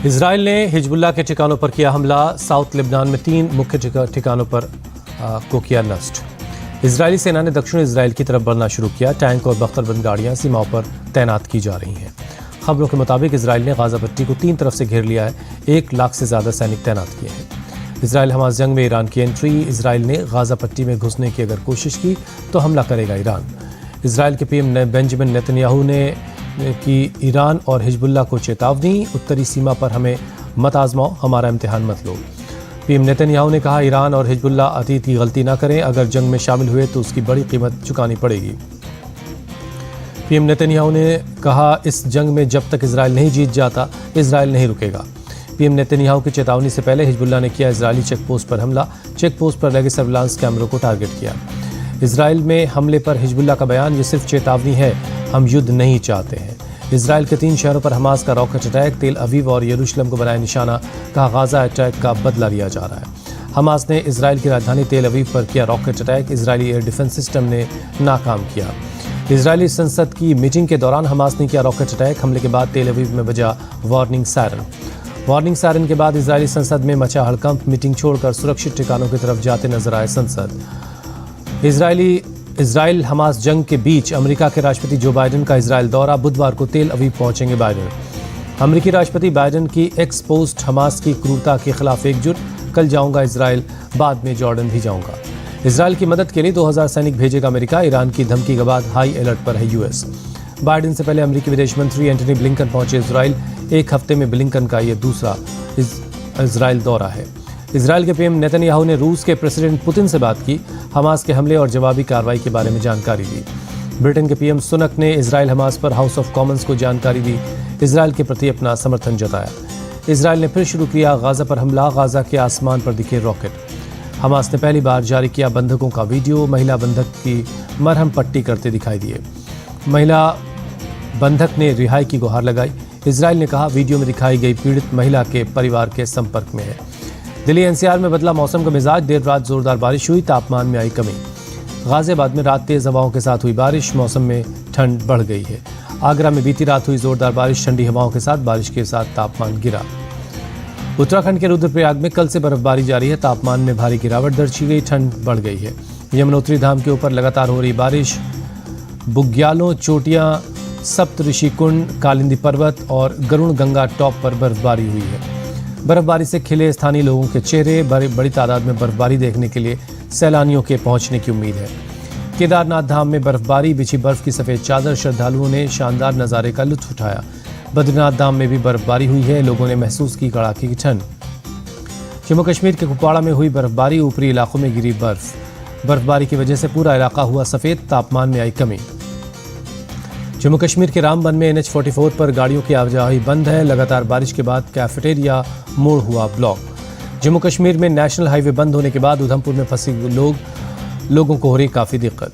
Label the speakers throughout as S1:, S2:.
S1: Israel ने Hezbollah के ठिकानों पर किया हमला। साउथ लेबनान में 3 मुख्य ठिकानों पर को किया नष्ट। इजरायली सेना ने दक्षिण इजराइल की तरफ बढ़ना शुरू किया। टैंक और बख्तरबंद गाड़ियां सीमाओं पर तैनात की जा रही हैं। खबरों के मुताबिक इजराइल ने गाजा पट्टी को 3 तरफ से घेर लिया है। 1 लाख से ज़्यादा सैनिक तैनात किए हैं। इजराइल हमास जंग में ईरान की एंट्री। इजराइल ने गाजा पट्टी में घुसने की अगर कोशिश की तो हमला करेगा ईरान। इजराइल के पीएम बेंजामिन नेतन्याहू ने की ईरान और हिजबुल्लाह को चेतावनी। उत्तरी सीमा पर हमें मत आजमाओ, हमारा इम्तिहान मत लो। पीएम नेतन्याहू ने कहा ईरान और हिजबुल्लाह अतीत की गलती ना करें। अगर जंग में शामिल हुए तो उसकी बड़ी कीमत चुकानी पड़ेगी। पीएम नेतन्याहू ने कहा इस जंग में जब तक इजराइल नहीं जीत जाता इजराइल नहीं रुकेगा। पीएम नेतन्याहू की चेतावनी से पहले हिजबुल्लाह ने किया इजरायली चेकपोस्ट पर हमला। चेकपोस्ट पर लगे सर्विलांस कैमरों को टारगेट किया। इजराइल में हमले पर हिजबुल्लाह का बयान, ये सिर्फ चेतावनी है, हम युद्ध नहीं चाहते हैं। इजराइल के 3 शहरों पर हमास का रॉकेट अटैक। तेल अवीव और यरूशलेम को बनाया निशाना। कहा गाजा अटैक का बदला लिया जा रहा है। हमास ने इजराइल की राजधानी तेल अवीव पर किया rocket attack. Israeli air defence system ने नाकाम किया। इजरायली संसद की मीटिंग के दौरान हमास ने किया रॉकेट अटैक। हमले के बाद तेल अवीव में बजा वार्निंग सायरन। वार्निंग सायरन के बाद इजरायली संसद में मचा हड़कंप। मीटिंग छोड़कर सुरक्षित ठिकानों की तरफ जाते नजर आए संसद। इजराइल हमास जंग के बीच अमेरिका के राष्ट्रपति जो बाइडेन का इजराइल दौरा। बुधवार को तेल अवीव पहुंचेंगे बाइडेन। अमेरिकी राष्ट्रपति बाइडेन की एक्स पोस्ट, हमास की क्रूरता के खिलाफ एकजुट। कल जाऊंगा इजराइल, बाद में जॉर्डन भी जाऊंगा। इजराइल की मदद के लिए 2000 सैनिक भेजेगा अमेरिका। ईरान की धमकी के बाद हाई अलर्ट पर है यूएस। बाइडेन से पहले अमेरिकी विदेश मंत्री एंटनी ब्लिंकन पहुंचे इजराइल। 1 हफ्ते में ब्लिंकन का यह दूसरा इजराइल दौरा है। इजराइल के पीएम नेतन्याहू ने रूस के प्रेसिडेंट पुतिन से बात की। हमास के हमले और जवाबी कार्रवाई के बारे में जानकारी दी। ब्रिटेन के पीएम सुनक ने इजराइल हमास पर हाउस ऑफ कॉमन्स को जानकारी दी। इजराइल के प्रति अपना समर्थन जताया। इजराइल ने फिर शुरू किया गाजा पर हमला। गाजा के आसमान पर दिखे रॉकेट। हमास ने पहली बार जारी किया बंधकों का वीडियो। महिला बंधक की मरहम पट्टी करते दिखाई दिए। महिला बंधक ने रिहाई की गुहार लगाई। इजराइल ने कहा वीडियो में दिखाई गई पीड़ित महिला के परिवार के संपर्क में है। दिल्ली एनसीआर में बदला मौसम का मिजाज। देर रात जोरदार बारिश हुई, तापमान में आई कमी। गाजियाबाद में रात तेज हवाओं के साथ हुई बारिश। मौसम में ठंड बढ़ गई है। आगरा में बीती रात हुई जोरदार बारिश। ठंडी हवाओं के साथ बारिश के साथ तापमान गिरा। उत्तराखंड के रुद्रप्रयाग में कल से बर्फबारी जारी है। तापमान में भारी गिरावट दर्ज की गई। ठंड बढ़ गई है। यमुनोत्री धाम के ऊपर लगातार हो रही बारिश। बुग्यालों, चोटियां, सप्त ऋषि कुंड, कालिंदी पर्वत और गरुण गंगा टॉप पर बर्फबारी हुई है। बर्फबारी से खिले स्थानीय लोगों के चेहरे। बड़ी तादाद में बर्फबारी देखने के लिए सैलानियों के पहुंचने की उम्मीद है। केदारनाथ धाम में बर्फबारी। बिछी बर्फ की सफ़ेद चादर। श्रद्धालुओं ने शानदार नज़ारे का लुत्फ उठाया। बद्रीनाथ धाम में भी बर्फबारी हुई है। लोगों ने महसूस की कड़ाके की ठंड। जम्मू कश्मीर के कुपवाड़ा में हुई बर्फबारी। ऊपरी इलाकों में गिरी बर्फ। बर्फबारी की वजह से पूरा इलाका हुआ सफ़ेद। तापमान में आई कमी। जम्मू कश्मीर के रामबन में NH-44 पर गाड़ियों की आवाजाही बंद है। लगातार बारिश के बाद कैफेटेरिया मोड़ हुआ ब्लॉक। जम्मू कश्मीर में नेशनल हाईवे बंद होने के बाद उधमपुर में फंसे लोगों को हो रही काफ़ी दिक्कत।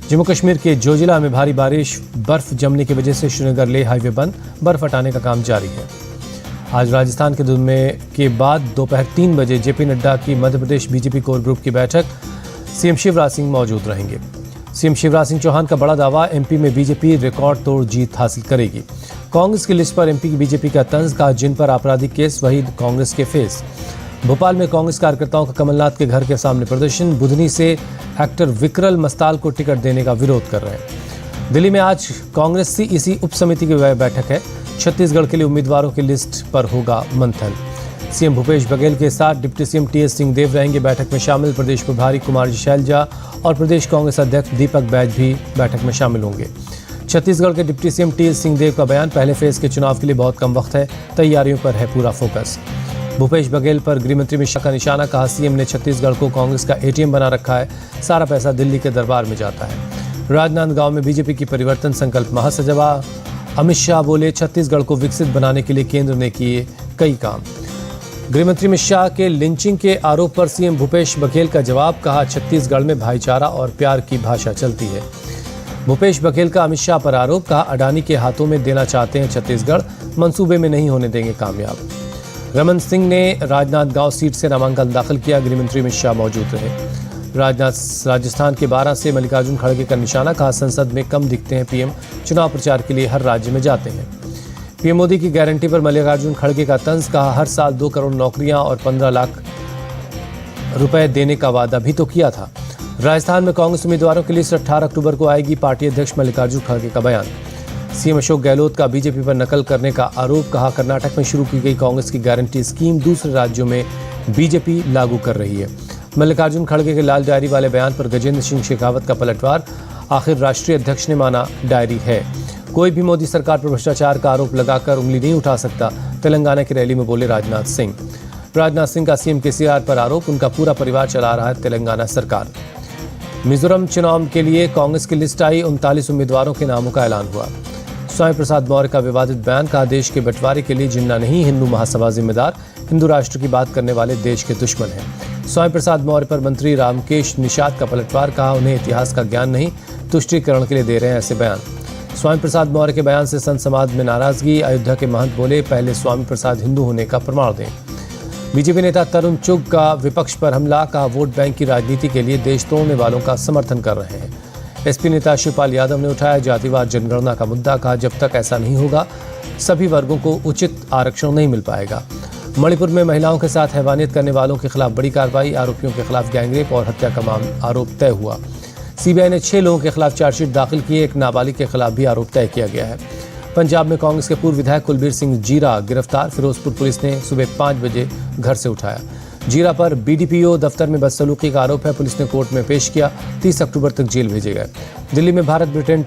S1: जम्मू कश्मीर के जोजिला में भारी बारिश। बर्फ जमने की वजह से श्रीनगर ले हाईवे बंद। बर्फ हटाने का काम जारी है। आज राजस्थान के बाद दोपहर 3 बजे जेपी नड्डा की Madhya Pradesh BJP core group की बैठक। सीएम शिवराज सिंह मौजूद रहेंगे। सीएम शिवराज सिंह चौहान का बड़ा दावा, एमपी में बीजेपी रिकॉर्ड तोड़ जीत हासिल करेगी। कांग्रेस की लिस्ट पर एमपी की बीजेपी का तंज। कहा जिन पर आपराधिक केस वही कांग्रेस के फेस। भोपाल में कांग्रेस कार्यकर्ताओं का कमलनाथ के घर के सामने प्रदर्शन। बुधनी से एक्टर विक्रल मस्ताल को टिकट देने का विरोध कर रहे हैं। दिल्ली में आज कांग्रेस सीईसी उप समिति की बैठक है। छत्तीसगढ़ के लिए उम्मीदवारों की लिस्ट पर होगा मंथन। सीएम भूपेश बघेल के साथ डिप्टी सीएम टीएस सिंहदेव रहेंगे बैठक में शामिल। प्रदेश प्रभारी कुमारी शैलजा और प्रदेश कांग्रेस अध्यक्ष दीपक बैज भी बैठक में शामिल होंगे। छत्तीसगढ़ के डिप्टी सीएम टीएस सिंहदेव का बयान, पहले फेज के चुनाव के लिए बहुत कम वक्त है, तैयारियों पर है पूरा फोकस। भूपेश बघेल पर गृहमंत्री मिश्रा का निशाना। कहा सीएम ने छत्तीसगढ़ को कांग्रेस का एटीएम बना रखा है। सारा पैसा दिल्ली के दरबार में जाता है। राजनांदगांव में बीजेपी की परिवर्तन संकल्प महासभा। अमित शाह बोले छत्तीसगढ़ को विकसित बनाने के लिए केंद्र ने किए कई काम। गृहमंत्री अमित शाह के लिंचिंग के आरोप पर सीएम भूपेश बघेल का जवाब। कहा छत्तीसगढ़ में भाईचारा और प्यार की भाषा चलती है। भूपेश बघेल का अमित शाह पर आरोप। कहा अडानी के हाथों में देना चाहते हैं छत्तीसगढ़, मंसूबे में नहीं होने देंगे कामयाब। रमन सिंह ने राजनांदगांव सीट से नामांकन दाखिल किया। गृहमंत्री अमित शाह मौजूद रहे। राजस्थान के 12 से मल्लिकार्जुन खड़गे का निशाना। कहा संसद में कम दिखते हैं पीएम, चुनाव प्रचार के लिए हर राज्य में जाते हैं। पीएम मोदी की गारंटी पर मल्लिकार्जुन खड़गे का तंज, कहा हर साल 2 करोड़ नौकरियां और 15 लाख रुपए देने का वादा भी तो किया था। राजस्थान में कांग्रेस उम्मीदवारों की लिस्ट 18 अक्टूबर को आएगी, पार्टी अध्यक्ष मल्लिकार्जुन खड़गे का बयान। सीएम अशोक गहलोत का बीजेपी पर नकल करने का आरोप, कहा कर्नाटक में शुरू की गई कांग्रेस की गारंटी स्कीम दूसरे राज्यों में बीजेपी लागू कर रही है। मल्लिकार्जुन खड़गे के लाल डायरी वाले बयान पर गजेंद्र सिंह शेखावत का पलटवार, आखिर राष्ट्रीय अध्यक्ष ने माना डायरी है, कोई भी मोदी सरकार पर भ्रष्टाचार का आरोप लगाकर उंगली नहीं उठा सकता, तेलंगाना की रैली में बोले राजनाथ सिंह। राजनाथ सिंह का सीएम केसीआर पर आरोप, उनका पूरा परिवार चला रहा है तेलंगाना सरकार। मिजोरम चुनाव के लिए कांग्रेस की लिस्ट आई, 39 उम्मीदवारों के नामों का ऐलान हुआ। स्वामी प्रसाद मौर्य का विवादित बयान, कहा देश के बंटवारे के लिए जिन्ना नहीं हिंदू महासभा जिम्मेदार, हिंदू राष्ट्र की बात करने वाले देश के दुश्मन हैं। स्वामी प्रसाद मौर्य पर मंत्री रामकेश निषाद का पलटवार, कहा उन्हें इतिहास का ज्ञान नहीं, तुष्टीकरण के लिए दे रहे हैं ऐसे बयान। स्वामी प्रसाद मौर्य के बयान से संत समाज में नाराजगी, अयोध्या के महंत बोले पहले स्वामी प्रसाद हिंदू होने का प्रमाण दें। बीजेपी नेता तरुण चुग का विपक्ष पर हमला, कहा वोट बैंक की राजनीति के लिए देश तोड़ने वालों का समर्थन कर रहे हैं। एसपी नेता शिवपाल यादव ने उठाया जातिवाद जनगणना का मुद्दा, कहा जब तक ऐसा नहीं होगा सभी वर्गों को उचित आरक्षण नहीं मिल पाएगा। मणिपुर में महिलाओं के साथ हैवानियत करने वालों के खिलाफ बड़ी कार्रवाई, आरोपियों के खिलाफ गैंगरेप और हत्या का आरोप तय हुआ। सीबीआई ने 6 लोगों के खिलाफ चार्जशीट दाखिल की, एक नाबालिग के खिलाफ भी आरोप तय किया गया है। पंजाब में कांग्रेस के पूर्व विधायक कुलबीर सिंह जीरा गिरफ्तार, फिरोजपुर पुलिस ने सुबह 5 बजे घर से उठाया। जीरा पर बीडीपीओ दफ्तर में बदसलूकी का आरोप है, पुलिस ने कोर्ट में पेश किया, 30 अक्टूबर तक जेल भेजे गए। दिल्ली में भारत ब्रिटेन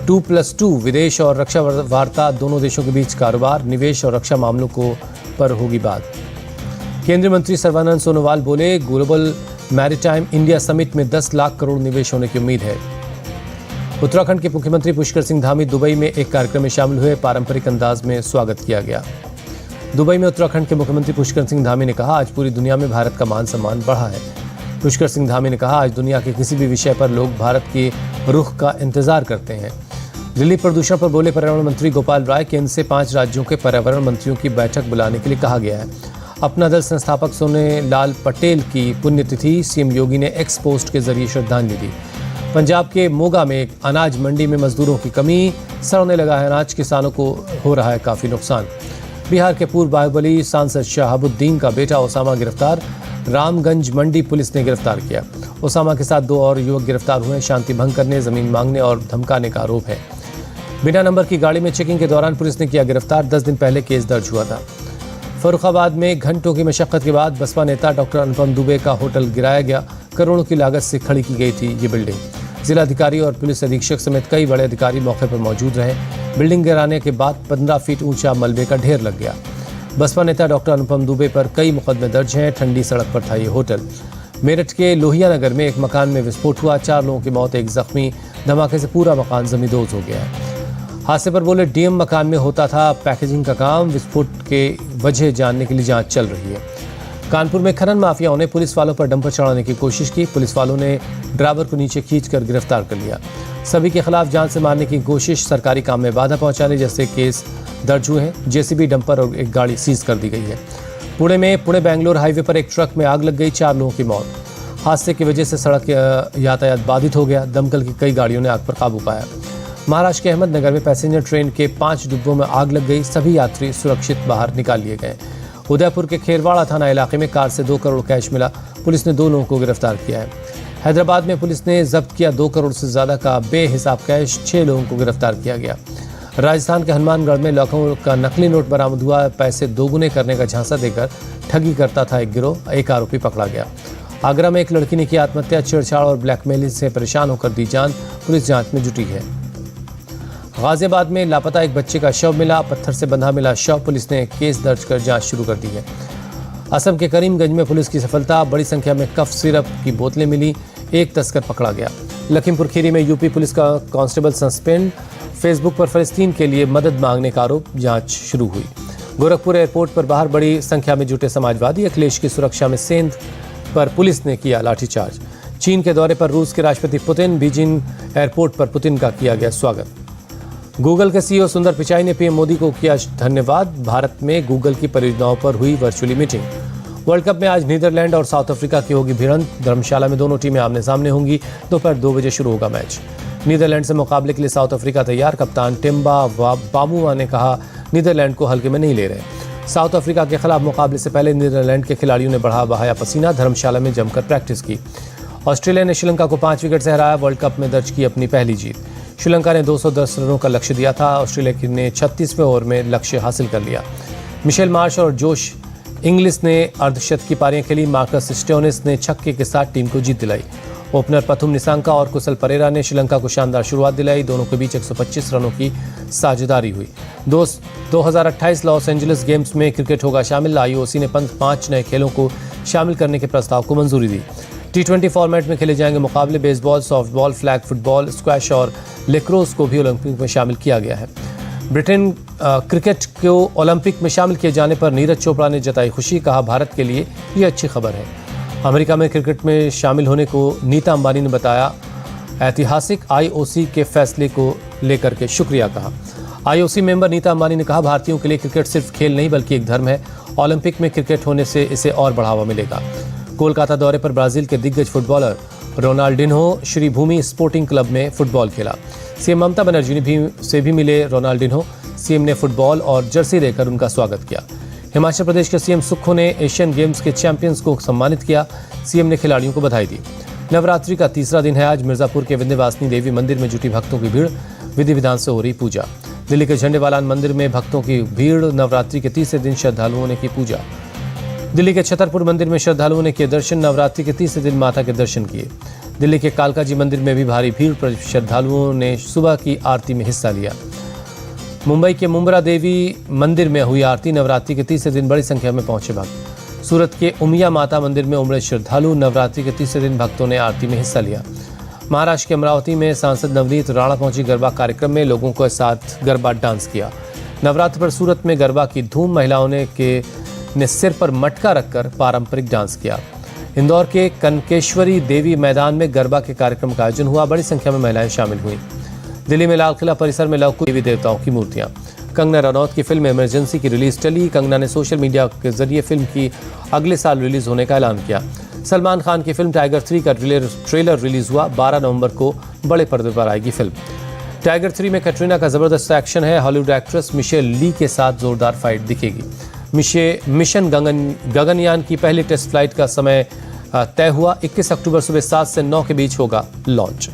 S1: 2+2 विदेश और रक्षा वार्ता, दोनों देशों के बीच कारोबार, निवेश और रक्षा मामलों पर होगी बात। केंद्रीय मंत्री सर्बानंद सोनोवाल बोले ग्लोबल मैरीटाइम इंडिया समिट में 10 लाख करोड़ निवेश होने की उम्मीद है। उत्तराखंड के मुख्यमंत्री पुष्कर सिंह धामी दुबई में एक कार्यक्रम में शामिल हुए, पारंपरिक अंदाज में स्वागत किया गया। दुबई में उत्तराखंड के मुख्यमंत्री पुष्कर सिंह धामी ने कहा आज पूरी दुनिया में भारत का मान सम्मान बढ़ा है। पुष्कर सिंह धामी ने कहा आज दुनिया के किसी भी विषय पर लोग भारत के रुख का इंतजार करते हैं। दिल्ली प्रदूषण पर बोले पर्यावरण मंत्री गोपाल राय, केंद्र से 5 राज्यों के पर्यावरण मंत्रियों की बैठक बुलाने के लिए कहा गया है। अपना दल संस्थापक सोनेलाल पटेल की पुण्यतिथि, सीएम योगी ने एक्स पोस्ट के जरिए श्रद्धांजलि दी। पंजाब के मोगा में अनाज मंडी में मजदूरों की कमी, सड़ने लगा है अनाज, किसानों को हो रहा है काफी नुकसान। बिहार के पूर्व बाहुबली सांसद शहाबुद्दीन का बेटा ओसामा गिरफ्तार, रामगंज मंडी पुलिस ने गिरफ्तार किया। ओसामा के साथ 2 और युवक गिरफ्तार हुए, शांति भंग करने, जमीन मांगने और धमकाने का आरोप है। बिना नंबर की गाड़ी में चेकिंग के दौरान पुलिस ने किया गिरफ्तार, 10 दिन पहले केस दर्ज हुआ था। फर्रुखाबाद में घंटों की मशक्कत के बाद बसपा नेता डॉक्टर अनुपम दुबे का होटल गिराया गया, करोड़ों की लागत से खड़ी की गई थी ये बिल्डिंग। जिलाधिकारी और पुलिस अधीक्षक समेत कई बड़े अधिकारी मौके पर मौजूद रहे। बिल्डिंग गिराने के बाद 15 फीट ऊंचा मलबे का ढेर लग गया। बसपा नेता डॉक्टर अनुपम दुबे पर कई मुकदमे दर्ज हैं। ठंडी सड़क पर था ये होटल। मेरठ के लोहिया नगर में एक मकान में विस्फोट हुआ, 4 लोगों की मौत, 1 जख्मी। धमाके से पूरा मकान जमींदोज हो गया है। हादसे पर बोले डीएम मकान में होता था पैकेजिंग का काम, विस्फोट के वजह जानने के लिए जांच चल रही है। कानपुर में खनन माफियाओं ने पुलिस वालों पर डंपर चढ़ाने की कोशिश की, पुलिस वालों ने ड्राइवर को नीचे खींचकर गिरफ्तार कर लिया। सभी के खिलाफ जान से मारने की कोशिश, सरकारी काम में बाधा पहुंचाने जैसे केस दर्ज हुए हैं। जेसीबी, डंपर और एक गाड़ी सीज कर दी गई है। पुणे में पुणे बेंगलोर हाईवे पर एक ट्रक में आग लग गई, 4 लोगों की मौत। हादसे की वजह से सड़क यातायात बाधित हो गया, दमकल की कई गाड़ियों ने आग पर काबू पाया। महाराष्ट्र के अहमदनगर में पैसेंजर ट्रेन के 5 डिब्बों में आग लग गई, सभी यात्री सुरक्षित बाहर निकाल लिए गए। उदयपुर के खेरवाड़ा थाना इलाके में कार से 2 करोड़ कैश मिला, पुलिस ने 2 लोगों को गिरफ्तार किया है। हैदराबाद में पुलिस ने जब्त किया 2 करोड़ से ज्यादा का बेहिसाब कैश, 6 लोगों को गिरफ्तार किया गया। राजस्थान के हनुमानगढ़ में लाखों का नकली नोट बरामद हुआ, पैसे दोगुने करने का झांसा देकर ठगी करता था एक गिरोह, एक आरोपी पकड़ा गया। आगरा में एक लड़की ने की आत्महत्या, छेड़छाड़ और ब्लैकमेलिंग से परेशान होकर दी जान, पुलिस जांच में जुटी है। गाजियाबाद में लापता एक बच्चे का शव मिला, पत्थर से बंधा मिला शव, पुलिस ने केस दर्ज कर जांच शुरू कर दी है। असम के करीमगंज में पुलिस की सफलता, बड़ी संख्या में कफ सिरप की बोतलें मिली, एक तस्कर पकड़ा गया। लखीमपुर खीरी में यूपी पुलिस का कांस्टेबल सस्पेंड, फेसबुक पर फलस्तीन के लिए मदद मांगने का आरोप, जांच शुरू हुई। गोरखपुर एयरपोर्ट पर बाहर बड़ी संख्या में जुटे समाजवादी, अखिलेश की सुरक्षा में सेंध पर पुलिस ने किया लाठीचार्ज। चीन के दौरे पर रूस के राष्ट्रपति पुतिन, बीजिंग एयरपोर्ट पर पुतिन का किया गया स्वागत। गूगल के सीईओ सुंदर पिचाई ने पीएम मोदी को किया धन्यवाद, भारत में गूगल की परियोजनाओं पर हुई वर्चुअली मीटिंग। वर्ल्ड कप में आज नीदरलैंड और साउथ अफ्रीका की होगी भिड़ंत। धर्मशाला में दोनों टीमें आमने सामने होंगी। दोपहर 2 बजे शुरू होगा मैच। नीदरलैंड से मुकाबले के लिए साउथ अफ्रीका तैयार। कप्तान टिम्बा बामुआ ने कहा नीदरलैंड को हल्के में नहीं ले रहे। साउथ अफ्रीका के खिलाफ मुकाबले से पहले नीदरलैंड के खिलाड़ियों ने बहाया पसीना। धर्मशाला में जमकर प्रैक्टिस की। ऑस्ट्रेलिया ने श्रीलंका को 5 विकेट से हराया। वर्ल्ड कप में दर्ज की अपनी पहली जीत। श्रीलंका ने 210 रनों का लक्ष्य दिया था। ऑस्ट्रेलिया ने 36वें ओवर में लक्ष्य हासिल कर लिया। मिशेल मार्श और जोश इंग्लिश ने अर्धशतक की पारियां खेली। मार्कस स्टोइनिस ने छक्के के साथ टीम को जीत दिलाई। ओपनर पथुम निसांका और कुशल परेरा ने श्रीलंका को शानदार शुरुआत दिलाई। दोनों के बीच 125 रनों की साझेदारी हुई। 2028 लॉस एंजलिस गेम्स में क्रिकेट होगा शामिल। आईओसी ने 5 नए खेलों को शामिल करने के प्रस्ताव को मंजूरी दी। T20 फॉर्मेट में खेले जाएंगे मुकाबले। Baseball, softball, flag football, squash और लेक्रोस को भी ओलंपिक में शामिल किया गया है। ब्रिटेन क्रिकेट को ओलंपिक में शामिल किए जाने पर नीरज चोपड़ा ने जताई खुशी। कहा भारत के लिए ये अच्छी खबर है। अमेरिका में क्रिकेट में शामिल होने को नीता अंबानी ने बताया ऐतिहासिक। आईओसी के फैसले को लेकर के शुक्रिया कहा। आईओसी मेंबर नीता अंबानी ने कहा भारतीयों के लिए क्रिकेट सिर्फ खेल नहीं बल्कि एक धर्म है। ओलंपिक में क्रिकेट होने से इसे और बढ़ावा मिलेगा। कोलकाता दौरे पर ब्राजील के दिग्गज फुटबॉलर रोनाल्डिन्हो श्री भूमि स्पोर्टिंग क्लब में फुटबॉल खेला। सीएम ममता बनर्जी से भी मिले रोनाल्डिन्हो। सीएम ने फुटबॉल और जर्सी देकर उनका स्वागत किया। हिमाचल प्रदेश के सीएम सुक्खू ने एशियन गेम्स के चैंपियंस को सम्मानित किया। सीएम ने खिलाड़ियों को बधाई दी। नवरात्रि का तीसरा दिन है आज। मिर्जापुर के विंध्यवासिनी देवी मंदिर में जुटी भक्तों की भीड़। विधि विधान से हो रही पूजा। दिल्ली के झंडेवालान मंदिर में भक्तों की भीड़। नवरात्रि के तीसरे दिन श्रद्धालुओं ने की पूजा। दिल्ली के छतरपुर मंदिर में श्रद्धालुओं ने किए दर्शन। नवरात्रि के तीसरे दिन माता के दर्शन किए। दिल्ली के कालका जी मंदिर में भी भारी भीड़ पर श्रद्धालुओं ने सुबह की आरती में हिस्सा लिया। मुंबई के मुंब्रा देवी मंदिर में हुई आरती। नवरात्रि के तीसरे दिन बड़ी संख्या में पहुंचे भक्त। सूरत के उमिया माता मंदिर में उमड़े श्रद्धालु। नवरात्रि के तीसरे दिन भक्तों ने आरती में हिस्सा लिया। महाराष्ट्र के अमरावती में सांसद नवनीत राणा पहुंची। गरबा कार्यक्रम में लोगों के साथ गरबा डांस किया। नवरात्र पर सूरत में गरबा की धूम। महिलाओं ने सिर पर मटका रखकर पारंपरिक डांस किया। इंदौर के कनकेश्वरी देवी मैदान में गरबा के कार्यक्रम का आयोजन हुआ। बड़ी संख्या में महिलाएं शामिल हुई। दिल्ली में लाल किला परिसर में लौकी देवी देवताओं की मूर्तियां। कंगना रनौत की फिल्म इमरजेंसी की रिलीज टली। कंगना ने सोशल मीडिया के जरिए फिल्म की अगले साल रिलीज होने का ऐलान किया। सलमान खान की फिल्म टाइगर 3 का ट्रेलर रिलीज हुआ। 12 नवंबर को बड़े पर्दे पर आएगी फिल्म। टाइगर 3 में कैटरीना का जबरदस्त एक्शन है। हॉलीवुड एक्ट्रेस मिशेल ली के साथ जोरदार फाइट दिखेगी। मिशन गगनयान की पहली टेस्ट फ्लाइट का समय तय हुआ। 21 अक्टूबर सुबह 7 से 9 के बीच होगा लॉन्च।